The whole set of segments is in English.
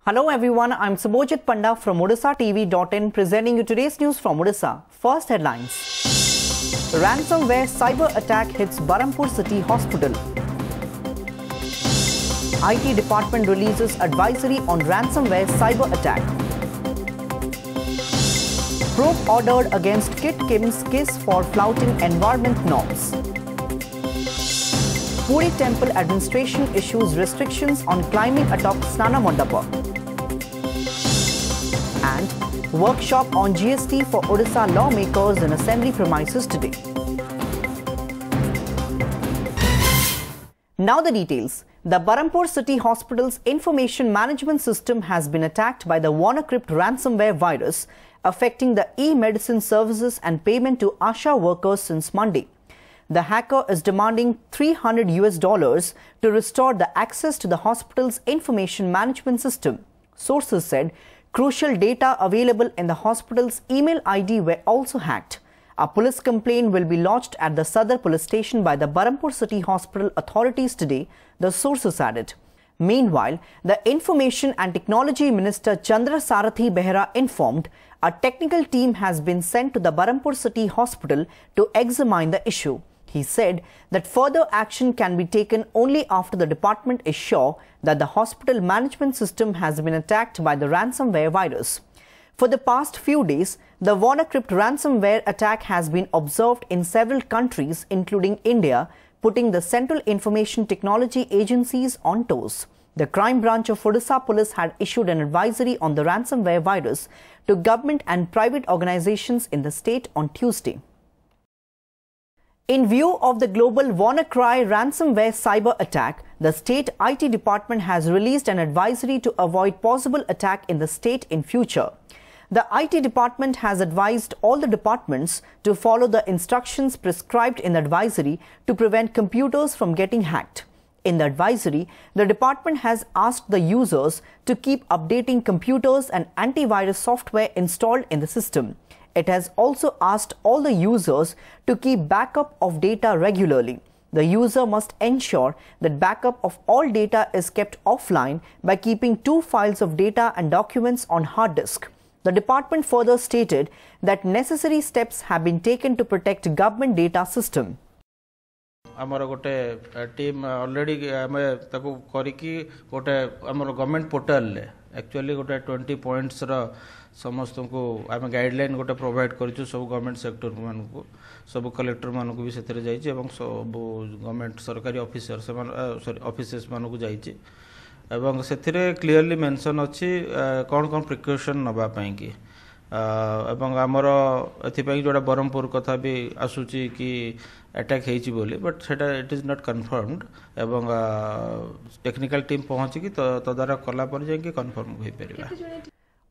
Hello everyone, I'm Subhojit Panda from Odishatv.in presenting you today's news from Odisha. First headlines. Ransomware cyber attack hits Barampur City Hospital. IT department releases advisory on ransomware cyber attack. Probe ordered against Kit Kim's case for flouting environment norms. Puri Temple administration issues restrictions on climbing atop Snana Mandapa. And workshop on GST for Odisha lawmakers in assembly premises today. Now the details. The Barampur City Hospital's information management system has been attacked by the WannaCrypt ransomware virus, affecting the e-medicine services and payment to ASHA workers since Monday. The hacker is demanding $300 to restore the access to the hospital's information management system. Sources said crucial data available in the hospital's email ID were also hacked. A police complaint will be lodged at the Sadar police station by the Barampur City Hospital authorities today, the sources added. Meanwhile, the Information and Technology Minister Chandra Sarathi Behera informed a technical team has been sent to the Barampur City Hospital to examine the issue. He said that further action can be taken only after the department is sure that the hospital management system has been attacked by the ransomware virus. For the past few days, the WannaCrypt ransomware attack has been observed in several countries, including India, putting the Central Information Technology agencies on toes. The crime branch of Odisha Police had issued an advisory on the ransomware virus to government and private organizations in the state on Tuesday. In view of the global WannaCry ransomware cyber attack, the state IT department has released an advisory to avoid possible attack in the state in future. The IT department has advised all the departments to follow the instructions prescribed in the advisory to prevent computers from getting hacked. In the advisory, the department has asked the users to keep updating computers and antivirus software installed in the system. It has also asked all the users to keep backup of data regularly. The user must ensure that backup of all data is kept offline by keeping 2 files of data and documents on hard disk. The department further stated that necessary steps have been taken to protect government data system. आमर गोटे team already आम ताको करिकी गोटे आमर government portal ले actually गोटे 20 points रो समस्त को आम गाइडलाइन गोटे प्रोवाइड करिछु सब गवर्नमेंट सेक्टर मान को सब कलेक्टर मान को भी सेतरे जाइछि एवं सब गवर्नमेंट सरकारी ऑफिसर से सॉरी ऑफिसेस मान को जाइछि एवं सेथिरे क्लियरली मेंशन अछि कोन कोन प्रिकॉशन नबा पई की एवं आमर एथिपई जोडा बरमपुर कथा भी आसुची कि अटैक हेछि बोली बट सेटा इट इज नॉट कंफर्मड एवं टेक्निकल टीम पहुंची कि तदारा कला पर जाके कंफर्म होई परिबा.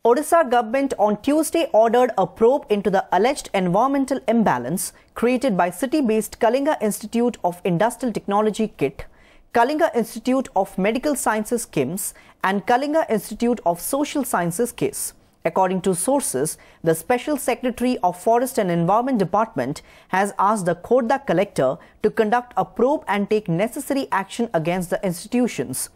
Odisha government on Tuesday ordered a probe into the alleged environmental imbalance created by city-based Kalinga Institute of Industrial Technology KIT, Kalinga Institute of Medical Sciences KIMS and Kalinga Institute of Social Sciences KIS. According to sources, the Special Secretary of Forest and Environment Department has asked the Khordha collector to conduct a probe and take necessary action against the institutions.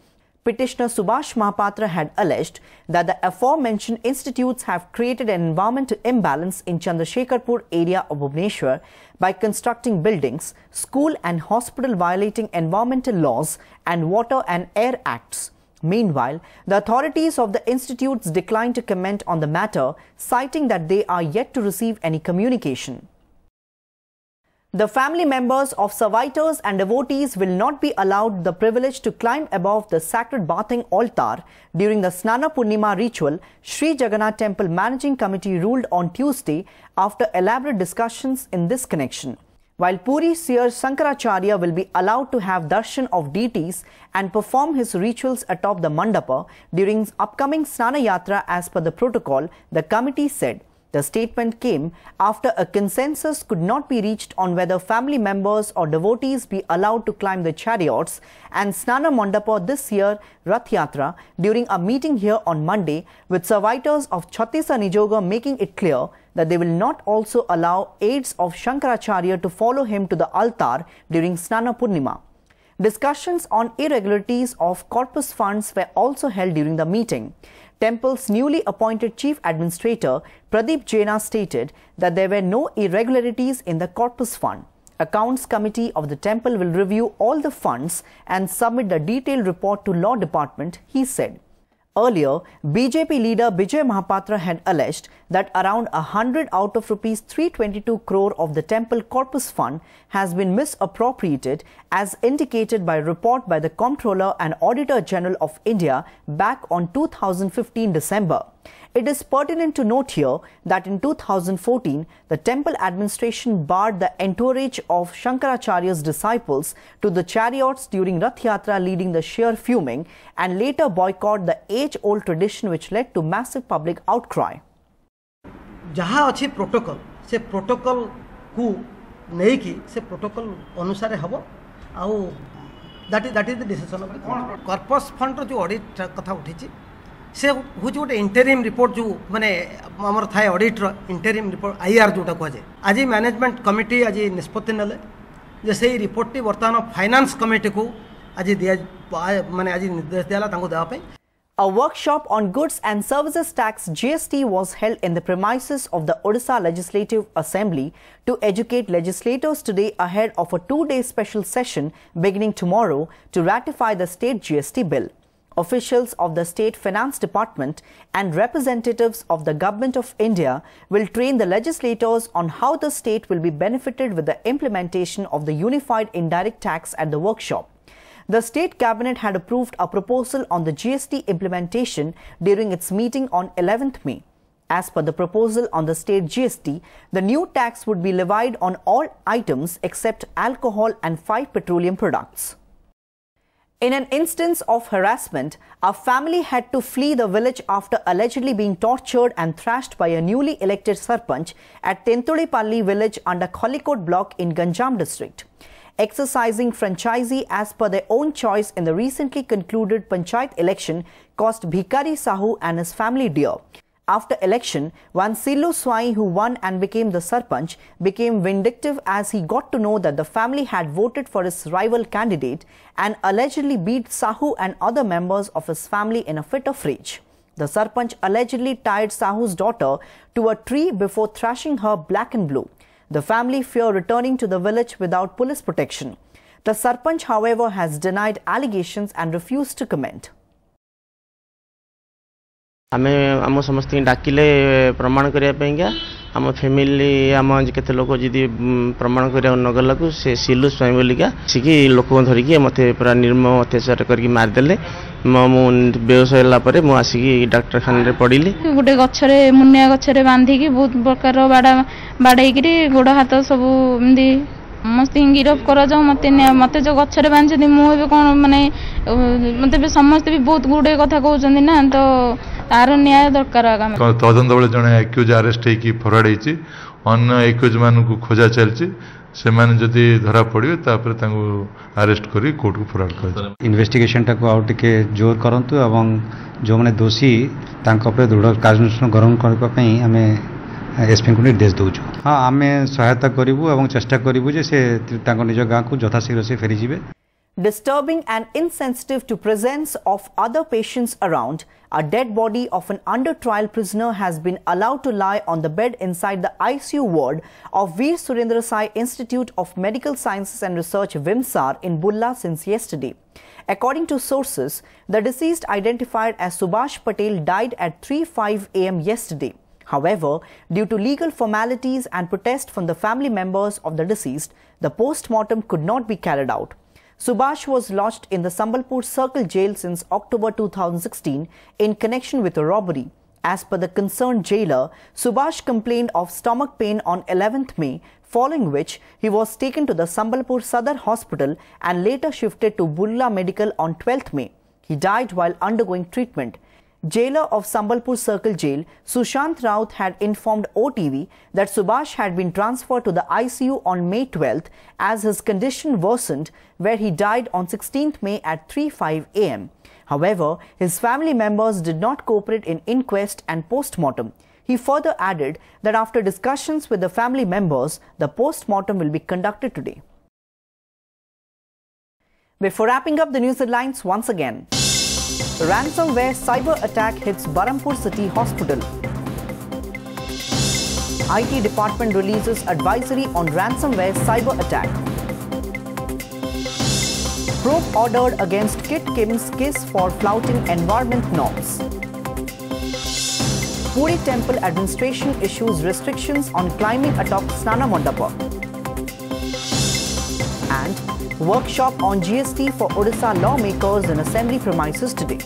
Petitioner Subhash Mahapatra had alleged that the aforementioned institutes have created an environmental imbalance in Chandrasekharpur area of Bhubaneswar by constructing buildings, school and hospital violating environmental laws and water and air acts. Meanwhile, the authorities of the institutes declined to comment on the matter, citing that they are yet to receive any communication. The family members of servitors and devotees will not be allowed the privilege to climb above the sacred bathing altar during the Snana Purnima ritual, Sri Jagannath Temple Managing Committee ruled on Tuesday after elaborate discussions in this connection. While Puri seer Shankaracharya will be allowed to have darshan of deities and perform his rituals atop the mandapa during upcoming Snana Yatra as per the protocol, the committee said. The statement came after a consensus could not be reached on whether family members or devotees be allowed to climb the chariots and Snana Mandapa this year, Rath Yatra, during a meeting here on Monday, with servitors of Chhatisa Nijoga making it clear that they will not also allow aides of Shankaracharya to follow him to the altar during Snana Purnima. Discussions on irregularities of corpus funds were also held during the meeting. Temple's newly appointed Chief Administrator Pradeep Jaina stated that there were no irregularities in the Corpus Fund. Accounts Committee of the temple will review all the funds and submit the detailed report to Law Department, he said. Earlier, BJP leader Bijay Mahapatra had alleged that around 100 out of rupees 322 crore of the temple corpus fund has been misappropriated as indicated by a report by the Comptroller and Auditor General of India back on 2015 December. It is pertinent to note here that in 2014, the temple administration barred the entourage of Shankaracharya's disciples to the chariots during Rath Yatra, leading the sheer fuming, and later boycotted the age-old tradition which led to massive public outcry. जहाँ अच्छी protocol से protocol को नहीं की से protocol अनुसार हम आउ that is the decision of corpus fund जो ऑडिट कथा उठी से हूँ गोटे इंटरिम रिपोर्ट जो माने आमर थाए ऑडिटर इंटरिम रिपोर्ट आईआर जोटा कहुए आज मैनेजमेंट कमिटी आज निष्पत्ति नेले जे से रिपोर्ट टी वर्तमान फाइनेंस कमिटी को आज दिया माने आज निर्देश दियाला तांको देवा पे. A workshop on goods and services tax GST was held in the premises of the Odisha Legislative Assembly to educate legislators today ahead of a 2-day special session beginning tomorrow to ratify the state GST bill. Officials of the State Finance Department and representatives of the Government of India will train the legislators on how the state will be benefited with the implementation of the Unified Indirect Tax at the workshop. The State Cabinet had approved a proposal on the GST implementation during its meeting on 11th May. As per the proposal on the state GST, the new tax would be levied on all items except alcohol and 5 petroleum products. In an instance of harassment, a family had to flee the village after allegedly being tortured and thrashed by a newly elected Sarpanch at Tentudipalli village under Khollikot block in Ganjam district. Exercising franchisee as per their own choice in the recently concluded Panchayat election cost Bhikari Sahu and his family dear. After election, one Silu Swai, who won and became the Sarpanch, became vindictive as he got to know that the family had voted for his rival candidate and allegedly beat Sahu and other members of his family in a fit of rage. The Sarpanch allegedly tied Sahu's daughter to a tree before thrashing her black and blue. The family fear returning to the village without police protection. The Sarpanch, however, has denied allegations and refused to comment. आमे आम समस्त डाकिले प्रमाण करने आम family आम केते लोक जदि प्रमाण कर नगला को से सिलु स्वाई बोलिका सिकी लोक धरिकी मत पूरा निर्मम अत्याचार करके मारदेले बेहोश होगा मु आसिकी डाक्तरखाना पड़िली गोटे गछरे मुनिया गछरे बांधिकी बहुत प्रकार बाड़ेकरी गोड़ हाथ सब एमती समस्त गिरफ कर जाओ मत मत जो गछरे बांधि मुझे कौन माने मत समस्त भी बहुत गुड़े कथा कहते ना तो तार न्याय दरकार तदंत बेले जड़े एक्यूज आरेस्ट होगी फरवर्ड होती अन्य एक्यूज मान खोजा चलती से जदि धरा पड़े आरेस्ट कर कोर्ट को फरवर्ड कर इन्वेस्टिगेशन टाक आउ टिके जोर करंतु एवं जो माने दोषी दृढ़ कार्यानुष्ठान ग्रहण करने आम एसपी को निर्देश दौचु. हाँ आम सहायता करूँ और चेष्टा करूँ जे से निज गाँव को यथाशीघ्र से फेरी जीवे. Disturbing and insensitive to presence of other patients around, a dead body of an under-trial prisoner has been allowed to lie on the bed inside the ICU ward of Veer Surendra Sai Institute of Medical Sciences and Research VIMSAR in Bulla since yesterday. According to sources, the deceased identified as Subhash Patel died at 3:05 am yesterday. However, due to legal formalities and protest from the family members of the deceased, the post-mortem could not be carried out. Subhash was lodged in the Sambalpur Circle Jail since October 2016 in connection with a robbery. As per the concerned jailer, Subhash complained of stomach pain on 11th May, following which he was taken to the Sambalpur Sadar Hospital and later shifted to Bulla Medical on 12th May. He died while undergoing treatment. Jailer of Sambalpur Circle Jail, Sushant Raut, had informed OTV that Subhash had been transferred to the ICU on May 12th as his condition worsened, where he died on 16th May at 3:05 am. However, his family members did not cooperate in inquest and post-mortem. He further added that after discussions with the family members, the post-mortem will be conducted today. Before wrapping up the news headlines once again. Ransomware cyber attack hits Barampur City Hospital. IT department releases advisory on ransomware cyber attack. Probe ordered against Kit Kim's case for flouting environment norms. Puri Temple administration issues restrictions on climbing atop Snana Mandapa. And workshop on GST for Odisha lawmakers in assembly premises today.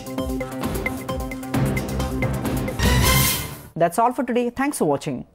That's all for today. Thanks for watching.